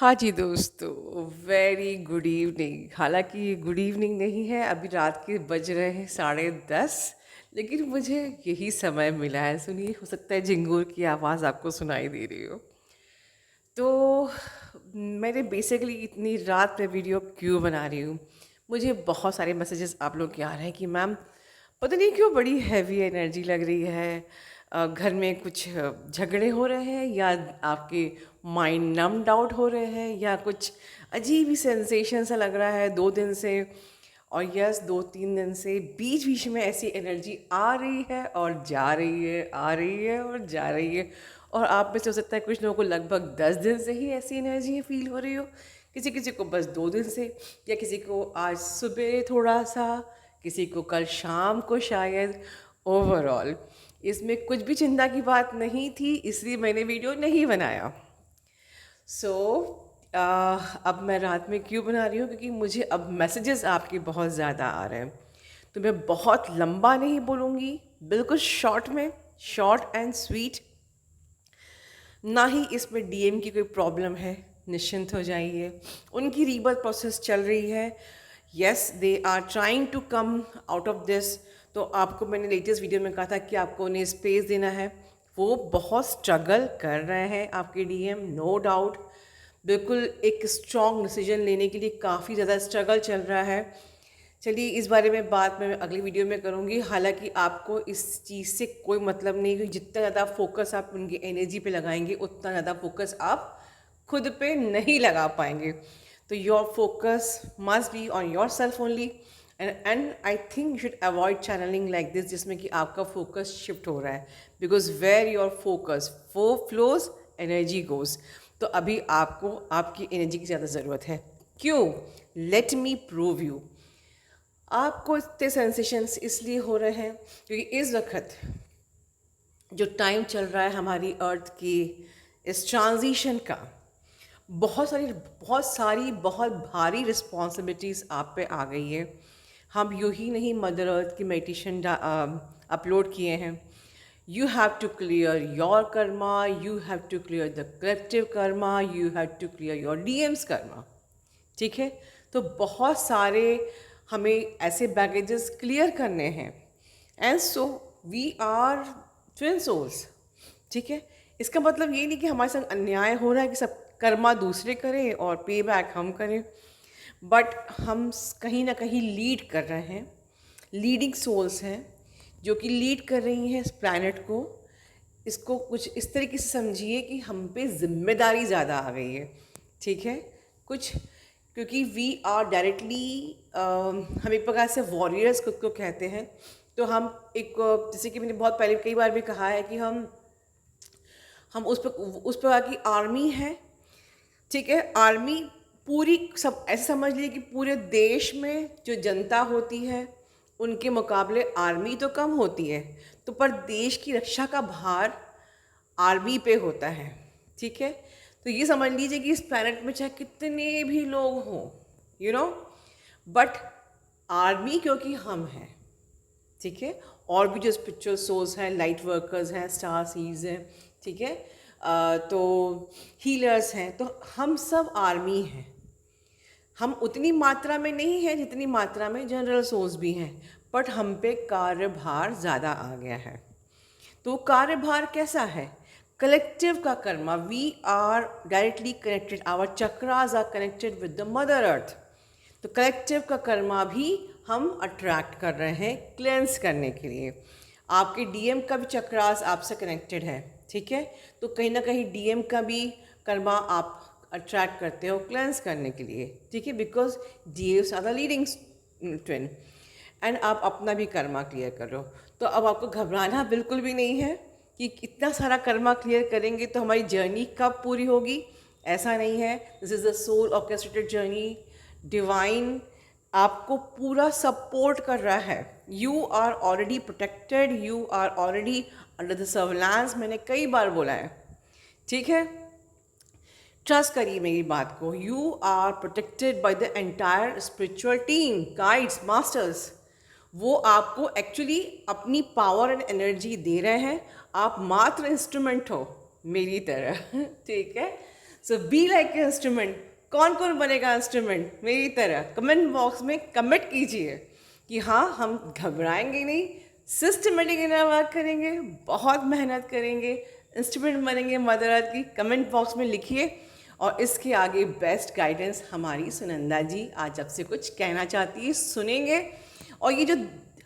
हाँ जी दोस्तों, very good evening. हालांकि ये गुड इवनिंग नहीं है, अभी रात के बज रहे हैं 10:30। लेकिन मुझे यही समय मिला है। सुनिए, हो सकता है झिंगूर की आवाज़ आपको सुनाई दे रही हो। तो मैंने बेसिकली इतनी रात में वीडियो क्यों बना रही हूँ। मुझे बहुत सारे मैसेजेस आप लोग के आ रहे हैं कि मैम पता नहीं क्यों बड़ी हैवी एनर्जी लग रही है। घर में कुछ झगड़े हो रहे हैं, या आपके माइंड नम्ड आउट हो रहे हैं, या कुछ अजीब ही सेंसेशन सा लग रहा है 2 दिन से। और यस, 2-3 दिन से बीच बीच में ऐसी एनर्जी आ रही है और जा रही है, आ रही है और जा रही है। और आप में से हो सकता है कुछ लोगों को लगभग 10 दिन से ही ऐसी एनर्जी फील हो रही हो, किसी किसी को बस 2 दिन से, या किसी को आज सुबह थोड़ा सा, किसी को कल शाम को शायद। ओवरऑल इसमें कुछ भी चिंता की बात नहीं थी, इसलिए मैंने वीडियो नहीं बनाया। सो अब मैं रात में क्यों बना रही हूँ, क्योंकि मुझे अब मैसेजेस आपके बहुत ज़्यादा आ रहे हैं। तो मैं बहुत लंबा नहीं बोलूँगी, बिल्कुल शॉर्ट में, शॉर्ट एंड स्वीट। ना ही इसमें डीएम की कोई प्रॉब्लम है, निश्चिंत हो जाइए। उनकी रीबर्थ प्रोसेस चल रही है। Yes, they are trying to come out of this. तो आपको मैंने लेटेस्ट वीडियो में कहा था कि आपको उन्हें स्पेस देना है। वो बहुत स्ट्रगल कर रहे हैं आपके डीएम, नो डाउट। बिल्कुल एक स्ट्रॉन्ग डिसीजन लेने के लिए काफ़ी ज़्यादा स्ट्रगल चल रहा है। चलिए, इस बारे में बात मैं अगली वीडियो में करूँगी। हालांकि आपको इस चीज़ से कोई मतलब नहीं, क्योंकि जितना ज़्यादा फोकस आप उनकी एनर्जी पे लगाएंगे उतना ज़्यादा फोकस आप खुद पे नहीं लगा पाएंगे। तो your focus must be on yourself only. And I think you should avoid channelling like this, जिसमें कि आपका फोकस शिफ्ट हो रहा है। बिकॉज वेयर योर फोकस वो फ्लोज, एनर्जी गोज। तो अभी आपको आपकी एनर्जी की ज़्यादा ज़रूरत है। क्यों? Let me prove you. आपको इतने सेंसेशंस इसलिए हो रहे हैं क्योंकि इस वक्त जो टाइम चल रहा है हमारी अर्थ की, इस ट्रांजिशन का, बहुत सारी बहुत भारी रिस्पॉन्सिबिलिटीज़ आप पे आ गई है। हम यूं ही नहीं मदर अर्थ की मेडिटेशन अपलोड किए हैं। You have to clear your karma, you have to clear the collective karma, you have to clear your DMs karma. ठीक है? तो बहुत सारे हमें ऐसे बैगेजेस क्लियर करने हैं। And so we are twin souls. ठीक है? इसका मतलब ये नहीं कि हमारे संग अन्याय हो रहा है कि सब कर्मा दूसरे करें और पे बैक हम करें। बट हम कहीं ना कहीं लीड कर रहे हैं, लीडिंग सोल्स हैं जो कि लीड कर रही हैं इस प्लैनेट को। इसको कुछ इस तरीके से समझिए कि हम पे जिम्मेदारी ज़्यादा आ गई है। ठीक है? कुछ, क्योंकि वी आर डायरेक्टली, हम एक प्रकार से वॉरियर्स खुद को कहते हैं। तो हम एक, जैसे कि मैंने बहुत पहले कई बार भी कहा है कि हम उस प्रकार की आर्मी है। ठीक है? आर्मी पूरी, सब ऐसे समझ लीजिए कि पूरे देश में जो जनता होती है उनके मुकाबले आर्मी तो कम होती है, तो पर देश की रक्षा का भार आर्मी पे होता है। ठीक है? तो ये समझ लीजिए कि इस प्लैनेट में चाहे कितने भी लोग हों, यू नो, बट आर्मी क्योंकि हम हैं। ठीक है? और भी जो स्पिरिचुअल सोल्स हैं, लाइट वर्कर्स हैं, स्टार सीड्स हैं। ठीक है? तो हीलर्स हैं। तो हम सब आर्मी हैं। हम उतनी मात्रा में नहीं हैं जितनी मात्रा में जनरल सोल्स भी हैं, बट हम पे कार्यभार ज़्यादा आ गया है। तो कार्यभार कैसा है? कलेक्टिव का कर्मा। We are directly connected, our chakras are connected with the mother earth. तो कलेक्टिव का कर्मा भी हम अट्रैक्ट कर रहे हैं क्लेंस करने के लिए। आपके डीएम का भी चक्रास आपसे कनेक्टेड है। ठीक है? तो कहीं ना कहीं डीएम का भी कर्मा आप अट्रैक्ट करते हो क्लेंस करने के लिए। ठीक है? Because DMs are the leading twin. And आप अपना भी कर्मा क्लियर कर रहे हो। तो अब आपको घबराना बिल्कुल भी नहीं है कि इतना सारा कर्मा क्लियर करेंगे तो हमारी जर्नी कब पूरी होगी। ऐसा नहीं है। This is the soul orchestrated journey. Divine आपको पूरा सपोर्ट कर रहा है। You are already protected, you are already under the surveillance. मैंने कई बार बोला है। ठीक है? ट्रस्ट करिए मेरी बात को। You are protected by the entire spiritual team, guides, masters. वो आपको एक्चुअली अपनी पावर एंड एनर्जी दे रहे हैं। आप मात्र इंस्ट्रूमेंट हो मेरी तरह। ठीक है? सो बी लाइक इंस्ट्रूमेंट। कौन कौन बनेगा इंस्ट्रूमेंट मेरी तरह? कमेंट बॉक्स में कमेंट कीजिए कि हाँ, हम घबराएंगे नहीं, सिस्टमेटिक इनर वर्क करेंगे, बहुत मेहनत करेंगे, इंस्ट्रूमेंट बनेंगे मदर अर्थ की। कमेंट बॉक्स में लिखिए। और इसके आगे बेस्ट गाइडेंस हमारी सुनंदा जी आज आपसे कुछ कहना चाहती है, सुनेंगे। और ये जो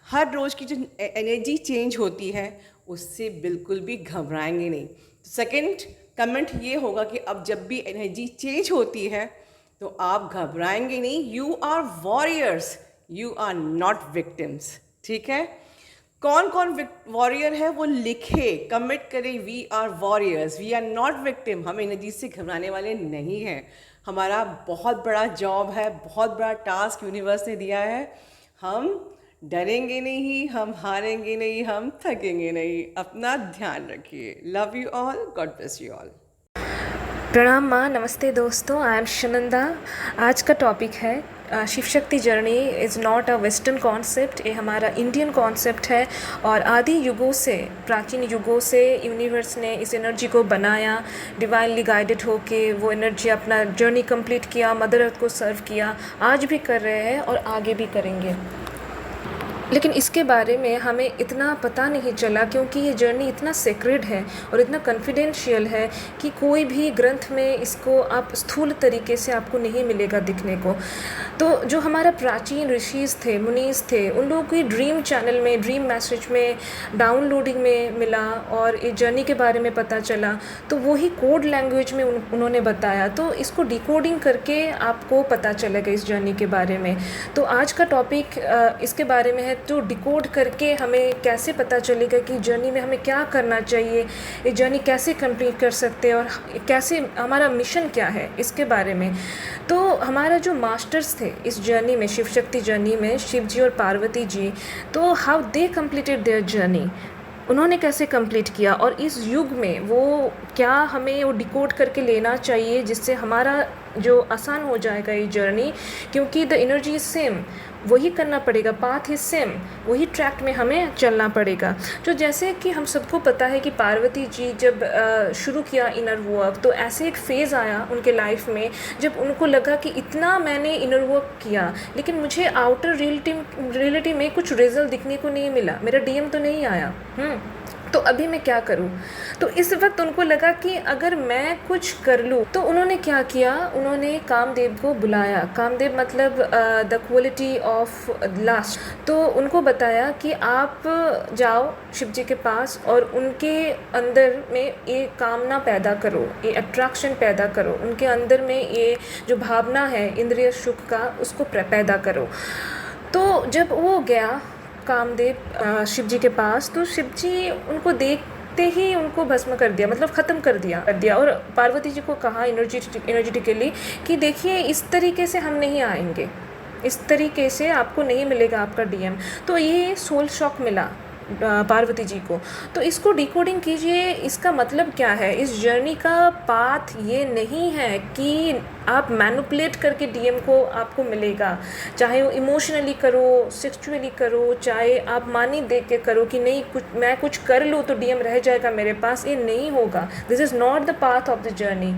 हर रोज़ की जो एनर्जी चेंज होती है उससे बिल्कुल भी घबराएंगे नहीं। तो सेकंड कमेंट ये होगा कि अब जब भी एनर्जी चेंज होती है तो आप घबराएंगे नहीं। You are warriors, you are not victims. ठीक है? कौन कौन वॉरियर है वो लिखे, कमिट करें। We are warriors, we are not victim. हम एनर्जी से घबराने वाले नहीं हैं। हमारा बहुत बड़ा जॉब है, बहुत बड़ा टास्क यूनिवर्स ने दिया है। हम डरेंगे नहीं, हम हारेंगे नहीं, हम थकेंगे नहीं। अपना ध्यान रखिए। Love you all, God bless you all. प्रणाम माँ, नमस्ते दोस्तों, आई एम सुनंदा। आज का टॉपिक है Shiv Shakti journey is not a western concept, ये हमारा इंडियन कॉन्सेप्ट है। और आदि युगों से, प्राचीन युगों से यूनिवर्स ने इस एनर्जी को बनाया, डिवाइनली गाइडेड होके वो एनर्जी अपना जर्नी कंप्लीट किया, मदर अर्थ को सर्व किया, आज भी कर रहे हैं और आगे भी करेंगे। लेकिन इसके बारे में हमें इतना पता नहीं चला क्योंकि ये जर्नी इतना सेक्रेड है और इतना कॉन्फिडेंशियल है कि कोई भी ग्रंथ में इसको आप स्थूल तरीके से आपको नहीं मिलेगा दिखने को। तो जो हमारा प्राचीन ऋषिज़ थे, मुनीस थे, उन लोगों की ड्रीम चैनल में, ड्रीम मैसेज में, डाउनलोडिंग में मिला और इस जर्नी के बारे में पता चला, तो वही कोड लैंग्वेज में उन्होंने बताया। तो इसको डिकोडिंग करके आपको पता चलेगा इस जर्नी के बारे में। तो आज का टॉपिक इसके बारे में है, तो डिकोड करके हमें कैसे पता चलेगा कि जर्नी में हमें क्या करना चाहिए, ये जर्नी कैसे कंप्लीट कर सकते हैं और कैसे हमारा मिशन क्या है, इसके बारे में। तो हमारा जो मास्टर्स थे इस जर्नी में, शिव शक्ति जर्नी में, शिव जी और पार्वती जी, तो how they completed their journey, उन्होंने कैसे कंप्लीट किया और इस युग में वो क्या हमें वो डिकोड करके लेना चाहिए जिससे हमारा जो आसान हो जाएगा ये जर्नी। क्योंकि द एनर्जी इज सेम, वही करना पड़ेगा, पाथ इज सेम, वही ट्रैक में हमें चलना पड़ेगा। तो जैसे कि हम सबको पता है कि पार्वती जी जब शुरू किया इनर वर्क, तो ऐसे एक फ़ेज़ आया उनके लाइफ में जब उनको लगा कि इतना मैंने इनर वर्क किया लेकिन मुझे आउटर रियलिटी में कुछ रिजल्ट दिखने को नहीं मिला, मेरा डीएम तो नहीं आया, तो अभी मैं क्या करूं। तो इस वक्त उनको लगा कि अगर मैं कुछ कर लूं, तो उन्होंने क्या किया, उन्होंने कामदेव को बुलाया। कामदेव मतलब द क्वालिटी ऑफ लास्ट। तो उनको बताया कि आप जाओ शिव जी के पास और उनके अंदर में ये कामना पैदा करो, ये अट्रैक्शन पैदा करो, उनके अंदर में ये जो भावना है इंद्रिय सुख का, उसको पैदा करो। तो जब वो गया कामदेव शिव जी के पास, तो शिव जी उनको देखते ही उनको भस्म कर दिया, मतलब ख़त्म कर दिया। और पार्वती जी को कहा एनर्जेटिकली कि देखिए इस तरीके से हम नहीं आएंगे, इस तरीके से आपको नहीं मिलेगा आपका डीएम। तो ये सोल शॉक मिला पार्वती जी को। तो इसको डिकोडिंग कीजिए, इसका मतलब क्या है। इस जर्नी का पाथ ये नहीं है कि आप मैनिपुलेट करके डीएम को आपको मिलेगा, चाहे वो इमोशनली करो, सेक्सुअली करो, चाहे आप मानी दे के करो कि नहीं मैं कुछ कर लूँ तो डीएम रह जाएगा मेरे पास, ये नहीं होगा। This is not the path of the journey.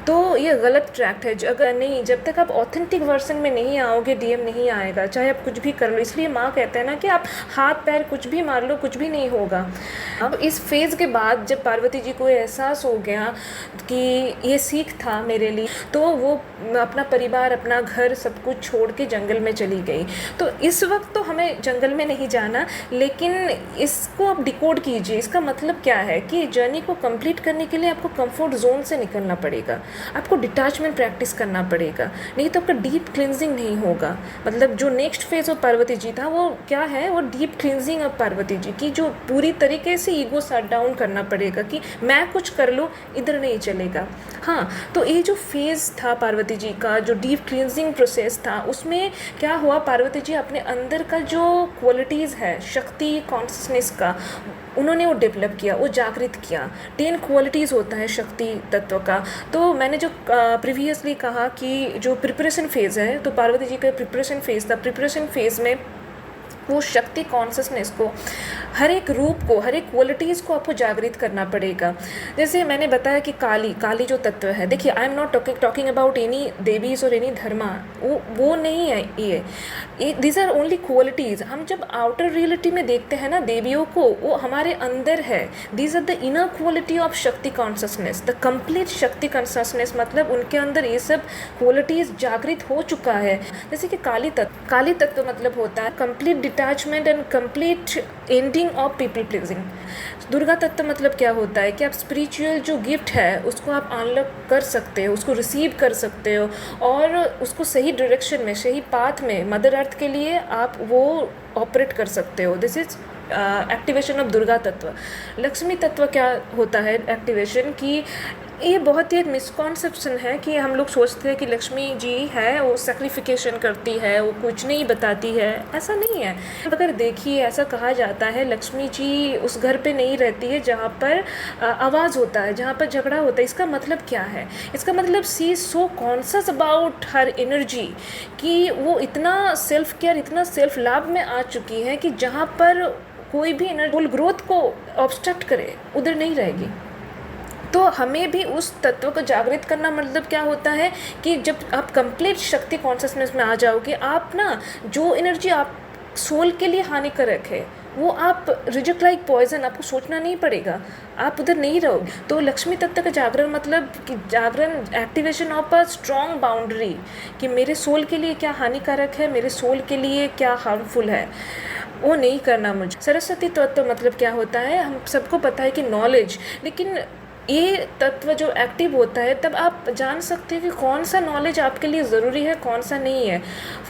तो ये गलत ट्रैक है। अगर नहीं, जब तक आप ऑथेंटिक वर्जन में नहीं आओगे डीएम नहीं आएगा, चाहे आप कुछ भी कर लो। इसलिए माँ कहते हैं ना कि आप हाथ पैर कुछ भी मार लो, कुछ भी नहीं होगा। अब इस फेज़ के बाद जब पार्वती जी को एहसास हो गया कि ये सीख था मेरे लिए, तो वो अपना परिवार, अपना घर, सब कुछ छोड़ के जंगल में चली गई। तो इस वक्त तो हमें जंगल में नहीं जाना, लेकिन इसको आप डिकोड कीजिए। इसका मतलब क्या है कि जर्नी को कंप्लीट करने के लिए आपको कंफर्ट जोन से निकलना पड़ेगा, आपको डिटैचमेंट प्रैक्टिस करना पड़ेगा, नहीं तो आपका डीप क्लिनजिंग नहीं होगा। मतलब जो next phase of Parvati ji था वो क्या है, वो deep cleansing of Parvati ji की, जो पूरी तरीके से ईगो शट डाउन करना पड़ेगा कि मैं कुछ कर लूँ, इधर नहीं चलेगा। हाँ, तो ये जो फेज़ था पार्वती जी का, जो डीप क्लिनजिंग प्रोसेस था, उसमें क्या हुआ, पार्वती जी अपने अंदर का जो क्वालिटीज़ है शक्ति कॉन्शसनेस का, उन्होंने वो डेवलप किया, वो जागृत किया। 10 क्वालिटीज़ होता है शक्ति तत्व का। तो मैंने जो प्रीवियसली कहा कि जो प्रिपरेशन फेज़ है, तो पार्वती जी का प्रिपरेशन फेज़ था। प्रिपरेशन फेज़ में वो शक्ति कॉन्शसनेस को, हर एक रूप को, हर एक क्वालिटीज़ को आपको जागृत करना पड़ेगा। जैसे मैंने बताया कि काली जो तत्व है, देखिए I am not talking about any devis और एनी धर्मा, वो नहीं है ये दीज आर ओनली क्वालिटीज़। हम जब आउटर रियलिटी में देखते हैं ना देवियों को, वो हमारे अंदर है। These are the inner quality of shakti consciousness, the complete shakti consciousness, मतलब उनके अंदर ये सब क्वालिटीज़ जागृत हो चुका है। जैसे कि काली तत्व मतलब होता है complete detachment and complete ending of people pleasing. Durga तत्व मतलब क्या होता है कि आप स्पिरिचुअल जो गिफ्ट है उसको आप अनलॉक कर सकते हो, उसको रिसीव कर सकते हो और उसको सही डायरेक्शन में, सही पाथ में मदर अर्थ के लिए आप वो ऑपरेट कर सकते हो। This is activation of Durga तत्व। लक्ष्मी तत्व क्या होता है एक्टिवेशन की, ये बहुत ही एक मिसकॉन्सेप्शन है कि हम लोग सोचते हैं कि लक्ष्मी जी है वो सैक्रिफिकेशन करती है, वो कुछ नहीं बताती है। ऐसा नहीं है। अगर देखिए, ऐसा कहा जाता है लक्ष्मी जी उस घर पे नहीं रहती है जहाँ पर आवाज़ होता है, जहाँ पर झगड़ा होता है। इसका मतलब क्या है? इसका मतलब she so conscious about her energy कि वो इतना सेल्फ केयर, इतना सेल्फ लव में आ चुकी है कि जहाँ पर कोई भी एनर्जी ग्रोथ को ऑब्स्ट्रक्ट करे उधर नहीं रहेगी। तो हमें भी उस तत्व को जागृत करना मतलब क्या होता है कि जब आप कंप्लीट शक्ति कॉन्शसनेस में आ जाओगे, आप ना जो एनर्जी आप सोल के लिए हानिकारक है वो आप रिजेक्ट लाइक पॉइजन, आपको सोचना नहीं पड़ेगा, आप उधर नहीं रहोगे। तो लक्ष्मी तत्व का जागरण मतलब कि जागरण activation of a strong boundary कि मेरे सोल के लिए क्या हानिकारक है, मेरे सोल के लिए क्या हार्मफुल है, वो नहीं करना मुझे। सरस्वती तत्व मतलब क्या होता है, हम सबको पता है कि नॉलेज, लेकिन ये तत्व जो एक्टिव होता है तब आप जान सकते हैं कि कौन सा नॉलेज आपके लिए ज़रूरी है, कौन सा नहीं है,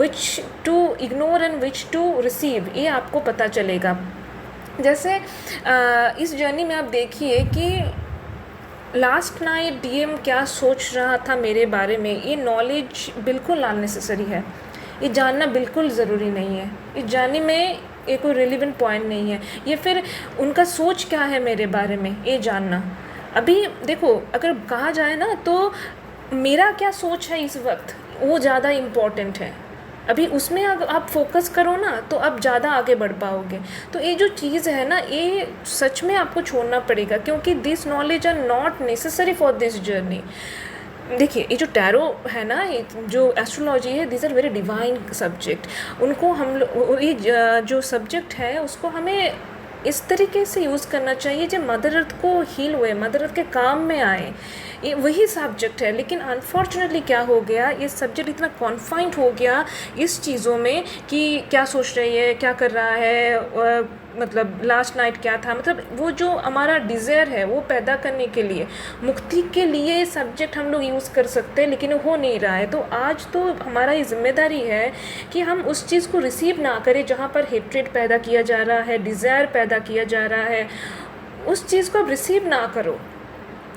which to ignore and which to receive, ये आपको पता चलेगा। जैसे इस जर्नी में आप देखिए कि लास्ट नाइट डीएम क्या सोच रहा था मेरे बारे में, ये नॉलेज बिल्कुल अननेसेसरी है, ये जानना बिल्कुल ज़रूरी नहीं है। इस जानने में ये कोई रिलेवेंट पॉइंट नहीं है। ये फिर उनका सोच क्या है मेरे बारे में, ये जानना। अभी देखो, अगर कहा जाए ना तो मेरा क्या सोच है इस वक्त, वो ज़्यादा इम्पॉर्टेंट है। अभी उसमें अगर आप फोकस करो ना तो आप ज़्यादा आगे बढ़ पाओगे। तो ये जो चीज़ है ना, ये सच में आपको छोड़ना पड़ेगा, क्योंकि this knowledge are not necessary for this journey. देखिए, ये जो टैरो है ना, ये जो एस्ट्रोलॉजी है, this are very divine subject. उनको हम लोग, ये जो सब्जेक्ट है उसको हमें इस तरीके से यूज़ करना चाहिए जो मदर अर्थ को हील हुए, मदर अर्थ के काम में आए। ये वही सब्जेक्ट है, लेकिन अनफॉर्चुनेटली क्या हो गया, ये सब्जेक्ट इतना कॉन्फाइंड हो गया इस चीज़ों में कि क्या सोच रही है, क्या कर रहा है, मतलब लास्ट नाइट क्या था, मतलब वो जो हमारा डिज़ायर है वो पैदा करने के लिए, मुक्ति के लिए सब्जेक्ट हम लोग यूज़ कर सकते हैं, लेकिन हो नहीं रहा है। तो आज तो हमारा ये जिम्मेदारी है कि हम उस चीज़ को रिसीव ना करें जहाँ पर हेट्रेड पैदा किया जा रहा है, डिज़ायर पैदा किया जा रहा है, उस चीज़ को आप रिसीव ना करो,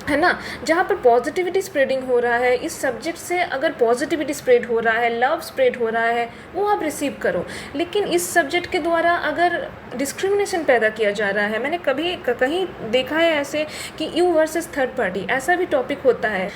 है ना। जहाँ पर पॉजिटिविटी स्प्रेडिंग हो रहा है, इस सब्जेक्ट से अगर पॉजिटिविटी स्प्रेड हो रहा है, लव स्प्रेड हो रहा है, वो आप रिसीव करो। लेकिन इस सब्जेक्ट के द्वारा अगर डिस्क्रिमिनेशन पैदा किया जा रहा है, मैंने कभी कहीं देखा है ऐसे कि यू वर्सेस थर्ड पार्टी, ऐसा भी टॉपिक होता है।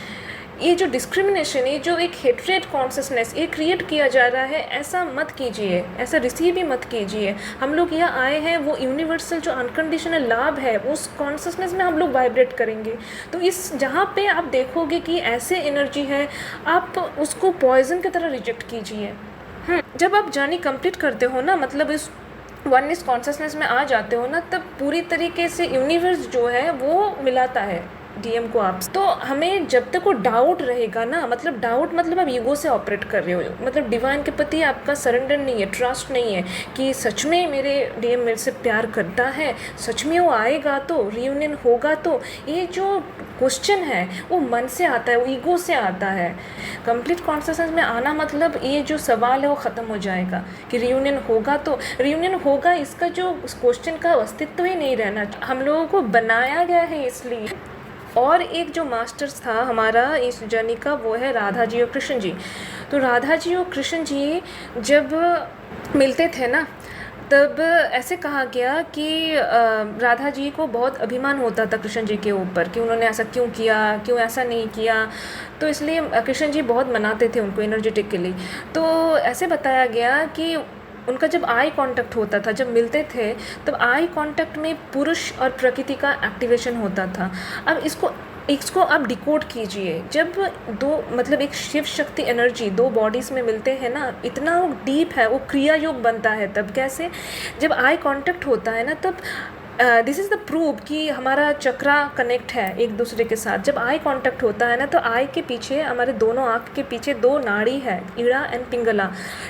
ये जो डिस्क्रिमिनेशन, ये जो एक हेट्रेड कॉन्शसनेस ये क्रिएट किया जा रहा है, ऐसा मत कीजिए, ऐसा रिसीव ही मत कीजिए। हम लोग यहाँ आए हैं, वो यूनिवर्सल जो अनकंडीशनल लाभ है उस कॉन्शसनेस में हम लोग वाइब्रेट करेंगे। तो इस जहाँ पे आप देखोगे कि ऐसे एनर्जी है, आप उसको पॉइजन की तरह रिजेक्ट कीजिए। जब आप जर्नी कंप्लीट करते हो ना, मतलब इस वननेस कॉन्शसनेस में आ जाते हो ना, तब पूरी तरीके से यूनिवर्स जो है वो मिलाता है डीएम को आप। तो हमें जब तक वो डाउट रहेगा ना, मतलब डाउट मतलब आप ईगो से ऑपरेट कर रहे हो, मतलब डिवाइन के प्रति आपका सरेंडर नहीं है, ट्रस्ट नहीं है कि सच में मेरे डीएम मेरे से प्यार करता है, सच में वो आएगा तो रियूनियन होगा। तो ये जो क्वेश्चन है वो मन से आता है, वो ईगो से आता है। कंप्लीट कॉन्शसनेस में आना मतलब ये जो सवाल है वो ख़त्म हो जाएगा कि रियूनियन होगा तो रियूनियन होगा, इसका जो क्वेश्चन का अस्तित्व ही नहीं रहना। हम लोगों को बनाया गया है इसलिए। और एक जो मास्टर्स था हमारा इस जर्नी का, वो है राधा जी और कृष्ण जी। तो राधा जी और कृष्ण जी जब मिलते थे ना, तब ऐसे कहा गया कि राधा जी को बहुत अभिमान होता था कृष्ण जी के ऊपर कि उन्होंने ऐसा क्यों किया, क्यों ऐसा नहीं किया। तो इसलिए कृष्ण जी बहुत मनाते थे उनको एनर्जेटिकली। तो ऐसे बताया गया कि उनका जब आई कांटेक्ट होता था, जब मिलते थे, तब आई कांटेक्ट में पुरुष और प्रकृति का एक्टिवेशन होता था। अब इसको आप डिकोड कीजिए। जब दो मतलब एक शिव शक्ति एनर्जी दो बॉडीज़ में मिलते हैं ना, इतना वो डीप है, वो क्रिया योग बनता है। तब कैसे, जब आई कांटेक्ट होता है ना, तब दिस इज़ द प्रूफ कि हमारा चक्रा कनेक्ट है एक दूसरे के साथ। जब आई कांटेक्ट होता है ना, तो आई के पीछे, हमारे दोनों आँख के पीछे दो नाड़ी है, ईड़ा एंड पिंगला।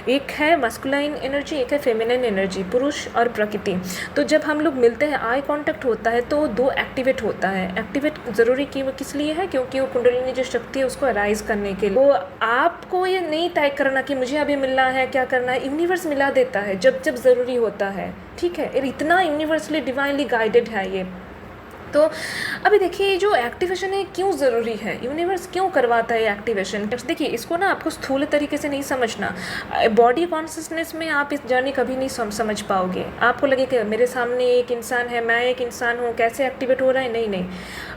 एक है मस्कुलाइन एनर्जी, एक है फेमिनिन एनर्जी, पुरुष और प्रकृति। तो जब हम लोग मिलते हैं, आई कांटेक्ट होता है, तो दो एक्टिवेट होता है। एक्टिवेट ज़रूरी किस लिए है? क्योंकि वो कुंडलिनी जो शक्ति है उसको अराइज करने के लिए। वो आपको ये नहीं तय करना कि मुझे अभी मिलना है, क्या करना है, यूनिवर्स मिला देता है जब जब ज़रूरी होता है। ठीक है, और इतना यूनिवर्सली डिवाइनली गाइडेड है ये। तो अभी देखिए, ये जो एक्टिवेशन है क्यों ज़रूरी है, यूनिवर्स क्यों करवाता है एक्टिवेशन। देखिए, इसको ना आपको स्थूल तरीके से नहीं समझना। बॉडी कॉन्शियसनेस में आप इस जर्नी कभी नहीं समझ पाओगे। आपको लगे कि मेरे सामने एक इंसान है, मैं एक इंसान हूँ, कैसे एक्टिवेट हो रहा है। नहीं नहीं,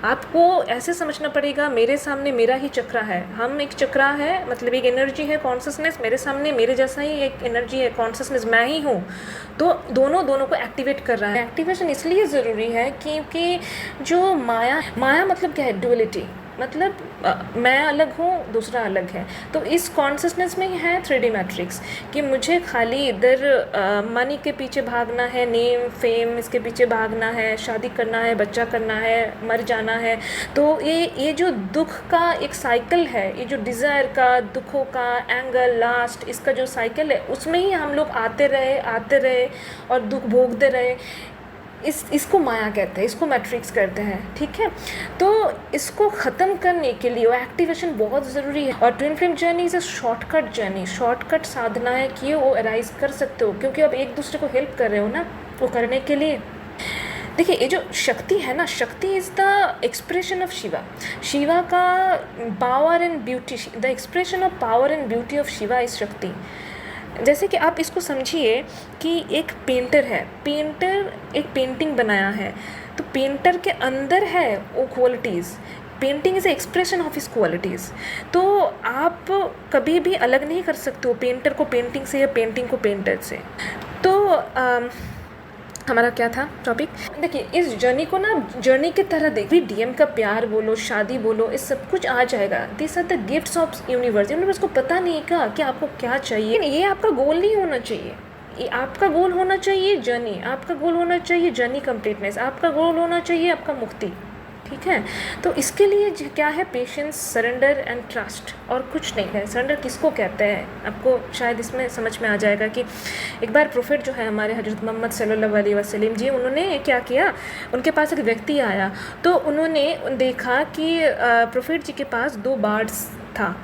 आपको ऐसे समझना पड़ेगा, मेरे सामने मेरा ही चक्रा है, हम एक चक्रा है, मतलब एक एनर्जी है कॉन्शियसनेस, मेरे सामने मेरे जैसा ही एक एनर्जी है कॉन्शियसनेस, मैं ही हूँ। तो दोनों को एक्टिवेट कर रहा है। एक्टिवेशन इसलिए ज़रूरी है क्योंकि जो माया मतलब क्या है? ड्युअलिटी, मतलब मैं अलग हूँ, दूसरा अलग है। तो इस कॉन्शियसनेस में ही है 3D मैट्रिक्स, कि मुझे खाली इधर मनी के पीछे भागना है, नेम फेम इसके पीछे भागना है, शादी करना है, बच्चा करना है, मर जाना है। तो ये जो दुख का एक साइकिल है, ये जो डिज़ायर का, दुखों का, एंगर, लास्ट, इसका जो साइकिल है, उसमें ही हम लोग आते रहे और दुख भोगते रहे। इसको माया कहते हैं, इसको मैट्रिक्स कहते हैं। ठीक है, तो इसको ख़त्म करने के लिए वो एक्टिवेशन बहुत ज़रूरी है। और twin flame journey is a shortcut journey, shortcut साधना है कि वो अराइज कर सकते हो, क्योंकि आप एक दूसरे को हेल्प कर रहे हो ना वो करने के लिए। देखिए, ये जो शक्ति है ना, Shakti is the expression of Shiva का power and beauty. The expression of power and beauty of Shiva is Shakti. जैसे कि आप इसको समझिए कि एक पेंटर है, पेंटर एक पेंटिंग बनाया है, तो पेंटर के अंदर है वो qualities. Painting is a expression of his qualities. तो आप कभी भी अलग नहीं कर सकते हो पेंटर को पेंटिंग से या पेंटिंग को पेंटर से। तो हमारा क्या था टॉपिक? देखिए, इस जर्नी को ना जर्नी की तरह देखिए। डीएम का प्यार बोलो, शादी बोलो, इस सब कुछ आ जाएगा। This are the gifts of universe. Universe को पता नहीं का कि आपको क्या चाहिए। ये आपका गोल नहीं होना चाहिए। ये आपका गोल होना चाहिए जर्नी, आपका गोल होना चाहिए जर्नी कंप्लीटनेस, आपका गोल होना चाहिए आपका मुक्ति। ठीक है, तो इसके लिए क्या है? पेशेंस, सरेंडर एंड ट्रस्ट, और कुछ नहीं है। सरेंडर किसको कहते हैं, आपको शायद इसमें समझ में आ जाएगा कि एक बार प्रोफेट जो है हमारे हजरत मोहम्मद सल्लल्लाहु अलैहि वसल्लम जी, उन्होंने क्या किया, उनके पास एक व्यक्ति आया, तो उन्होंने देखा कि प्रोफेट जी के पास 2 बार्ड्स था।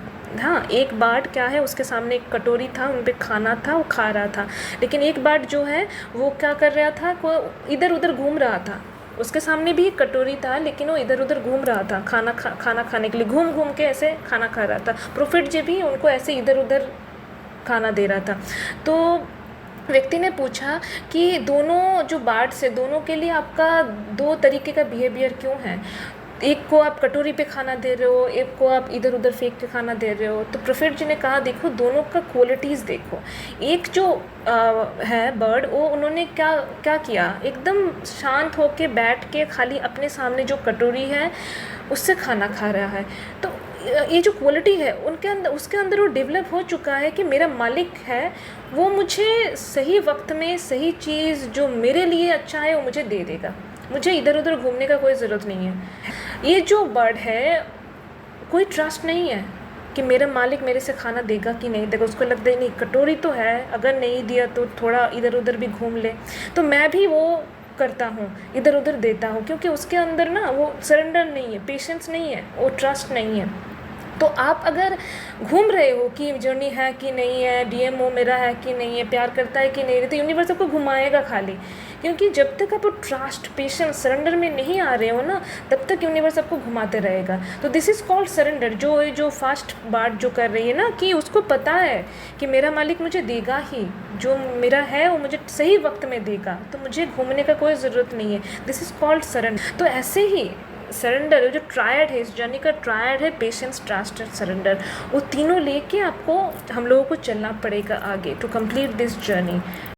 हाँ, एक बार्ड क्या है, उसके सामने एक कटोरी था, उन पे खाना था, वो खा रहा था। लेकिन एक बार्ड जो है वो क्या कर रहा था, वो इधर उधर घूम रहा था। उसके सामने भी एक कटोरी था, लेकिन वो इधर उधर घूम रहा था, खाना खाने के लिए घूम घूम के ऐसे खाना खा रहा था। प्रोफेट जी भी उनको ऐसे इधर उधर खाना दे रहा था। तो व्यक्ति ने पूछा कि दोनों जो बार्ड्स है, दोनों के लिए आपका 2 तरीके का बिहेवियर क्यों है? एक को आप कटोरी पे खाना दे रहे हो, एक को आप इधर उधर फेंक के खाना दे रहे हो। तो प्रोफेट जी ने कहा, देखो दोनों का क्वालिटीज़ देखो। एक जो है बर्ड, वो उन्होंने क्या किया, एकदम शांत होके बैठ के खाली अपने सामने जो कटोरी है उससे खाना खा रहा है। तो ये जो क्वालिटी है उनके अंदर, उसके अंदर वो डेवलप हो चुका है कि मेरा मालिक है, वो मुझे सही वक्त में सही चीज़ जो मेरे लिए अच्छा है वो मुझे दे देगा, मुझे इधर उधर घूमने का कोई ज़रूरत नहीं है। ये जो बर्ड है, कोई ट्रस्ट नहीं है कि मेरा मालिक मेरे से खाना देगा कि नहीं देगा। उसको लगता है नहीं, कटोरी तो है, अगर नहीं दिया तो थोड़ा इधर उधर भी घूम ले। तो मैं भी वो करता हूँ, इधर उधर देता हूँ, क्योंकि उसके अंदर ना वो सरेंडर नहीं है, पेशेंस नहीं है, वो ट्रस्ट नहीं है। तो आप अगर घूम रहे हो कि जर्नी है कि नहीं है, डीएमओ मेरा है कि नहीं है, प्यार करता है कि नहीं है, तो यूनिवर्स आपको घुमाएगा खाली। क्योंकि जब तक आप ट्रस्ट, पेशेंस, सरेंडर में नहीं आ रहे हो ना, तब तक यूनिवर्स आपको घुमाते रहेगा। तो दिस इज़ कॉल्ड सरेंडर। जो फास्ट बात जो कर रही है ना, कि उसको पता है कि मेरा मालिक मुझे देगा ही, जो मेरा है वो मुझे सही वक्त में देगा, तो मुझे घूमने का कोई ज़रूरत नहीं है। This is called surrender. तो ऐसे ही सरेंडर, जो ट्रायड है, इस जर्नी का ट्रायड है पेशेंस, ट्रस्ट और सरेंडर, वो तीनों लेके आपको, हम लोगों को चलना पड़ेगा आगे टू कंप्लीट दिस जर्नी।